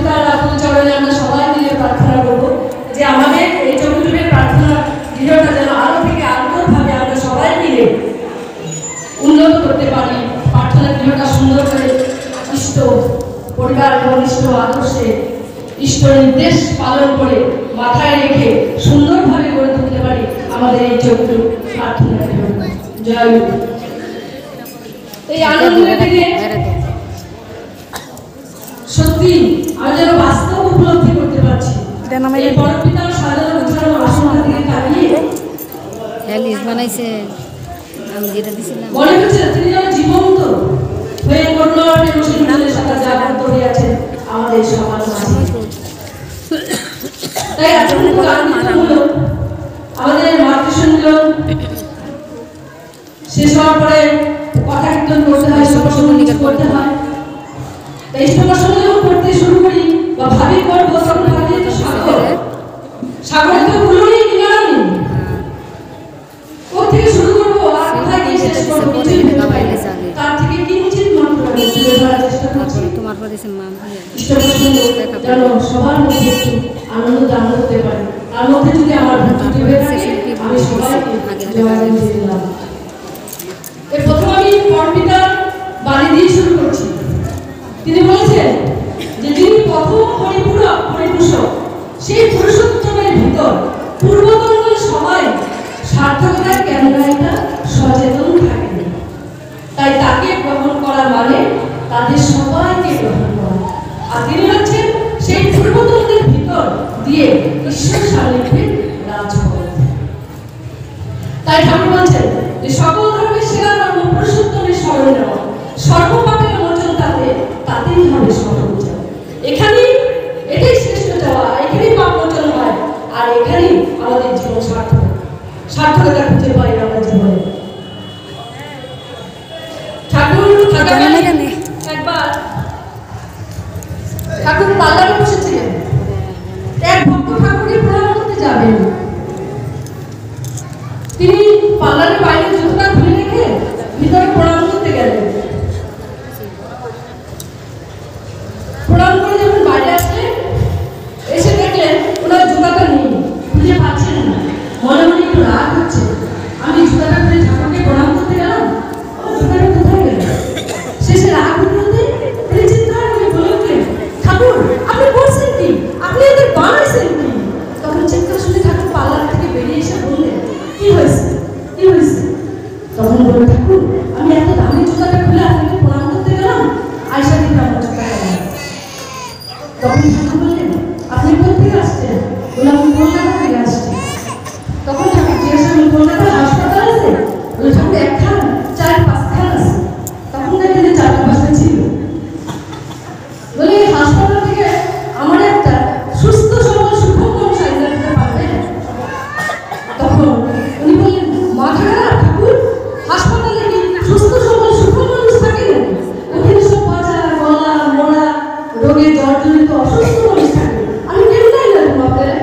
পিতার আকুল চরণে আমরা সবাই মিলে প্রার্থনা করব যে আমাদের এই চৌধুরীর প্রার্থনা গৃহটা যেন আরো থেকে আন্তরিকভাবে আমরা সবাই মিলে উন্নত করতে পারি, প্রার্থনা গৃহটা সুন্দর করে ইষ্ট পরিবার ঘনিষ্ঠ আদর্শে ইষ্ট নির্দেশ পালন করে মাথায় রেখে সুন্দরভাবে গড়ে তুলতে পারি আমাদের এই চৌধুরী প্রার্থনা গৃহ। জয় গুরু। এই আনন্দের দিনে সত্যি আমি যেন বাস্তব উপলব্ধি করতে পারছি এই পরমপিতার সাজানো গোছানো আসনের দিকে তাকিয়ে মনে হচ্ছে তিনি যেন জীবন্ত হয়ে করুণাময় মুসলিমদের সাথে জাগ্রত হয়ে আছেন আমাদের সমাজ মাঝে। তাই আজকে আমাদের মাতৃসংমিলন শেষ হওয়ার পরে কথা কীর্তন করতে হয়, সঙ্গীত করতে হয়। তাই সঙ্গে যখন করতে শুরু করি বা ভাবি করবো তখন ভাবি তো সাগরে তো গুলোরই কিনারা নেই, কোথেকে শুরু করবো আর কোথায় গিয়ে শেষ করবো কিছুই ভেবে পাই না। তার থেকে কিঞ্চিত মাত্র আমি তুলে ধরার চেষ্টা করছি যেন সবার মধ্যে একটু আনন্দ দান করতে পারি। তার মধ্যে যদি আমার ভর্তি হয়ে থাকে আমি সবাইকে জয় দিলাম। এর প্রথম আমি পরমপিতার বাণী দিয়ে শুরু করছি। তিনি বলেছেন যে যিনি প্রথম পরিপূরক সেই পুরুষোত্তমের ভিতর পূর্বতন সবাই সার্থকতার কেন্দ্রায়িতা সচেতন থাকেন, তাই তাকে গ্রহণ করা মানে তাদের সবাইকে গ্রহণ করা। আর তিনি হচ্ছেন সেই পূর্বতনদের ভিতর দিয়ে ঈশ্বর সান্নিধ্যের রাজপথ। তাই ঠাকুর বলছেন যে সকল ধর্মের সেরা ধর্ম পুরুষোত্তমের স্মরণ নেওয়া, সর্বপাপের মোচন তাতেই হবে সর্বোচ্চ। এখানেই এটাই শ্রেষ্ঠ চাওয়া, এখানেই পাপ মোচন হয়, আর এখানেই আমাদের জীবন সার্থকতা খুঁজে পাই আমরা জীবনে। ঠাকুর পাল্লারে বসেছিলেন, এক ভক্ত ঠাকুরকে প্রণাম করতে যাবেন। তিনি পাল্লারের বাইরে জুতোটা খুলে রেখে ভিতরে প্রণাম করতে গেলেন। প্রণাম করে যখন বাইরে আসলেন, এসে দেখলেন ওনার জুতাটা নেই, খুঁজে পাচ্ছেন না। মনে মনে একটু রাগ হচ্ছে, আমি জুতাটা খুলে ঠাকুরকে প্রণাম করতে গেলাম, জুতাটা কোথায় গেল? শেষে রাগ উঠতে চিৎকার করে বলে উঠলেন, ঠাকুর আপনি করছেন কি, আপনি এদের বানাইছেন কি? তখন চিৎকার শুনে ঠাকুর পার্লার থেকে বেরিয়ে এসে বললেন, কি হয়েছে কি হয়েছে? তখন বলল, ঠাকুর আমি এত দামি জুতাটা খুলে আপনাকে প্রণাম করতে গেলাম, আয়সা দিন আমার জুতা গেলাম। তখন ঠাকুর বললেন, আপনি কোথেকে আসছেন? বলে আমি কলকাতা থেকে আসছি। তখন ঠাকুর জিজ্ঞাসা করলেন, কলকাতা হাসপাতাল আছে? বলে ঠাকুর একখান 4-5 খান আছে। তখন দেখলেন 4-5টা ছিল। বলে এই হাসপাতাল থেকে আমার একটা সুস্থ সবল সুখম মানুষ আইনা দিতে পারবে? তখন উনি বললেন, মাথা খারাপ ঠাকুর, হাসপাতালে কি সুস্থ সবল সুখম মানুষ থাকে না? ওখানে সব বাজা গলা মোড়া রোগে জর্জরিত অসুস্থ মানুষ থাকে। আমি কেমন আইনা দেবো আপনারা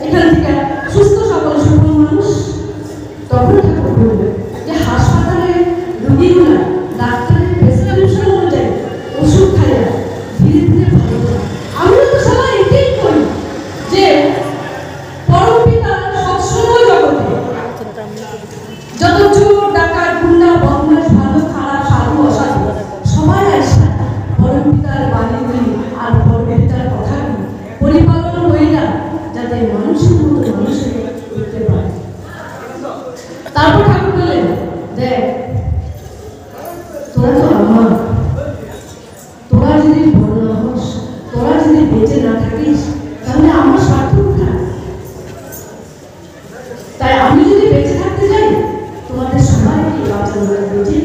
এখান থেকে সুস্থ সবল সুখম মানুষ? তখন ঠাকুর বললেন যে হাসপাতালে রোগীগুলা ডাক্তারের প্রেসক্রিপশন অনুযায়ী ওষুধ খাইয়া ধীরে ধীরে ভালো হয়। আমিও তো সবাই এটাই করি যে পরমপিতা সবসময় জগতে যত চোর ডাকাত গুন্ডা বদমাশ ভালো খারাপ সাধু অসাধু সবাই আসে পরমপিতার বাণীগুলি আর পরমপিতার কথাগুলি পরিপালন করিয়া যাতে মানুষের মতো মানুষের করতে পারে। তারপর ঠাকুর বললেন, দেখ তোরা তো আমার, তোরা যদি বড় না হস, তোরা যদি বেঁচে না থাকিস, তাহলে আমার স্বার্থ কোথায়? তাই আমি যদি বেঁচে থাকতে যাই, তোমাদের সবাইকে বাঁচানো বেঁচে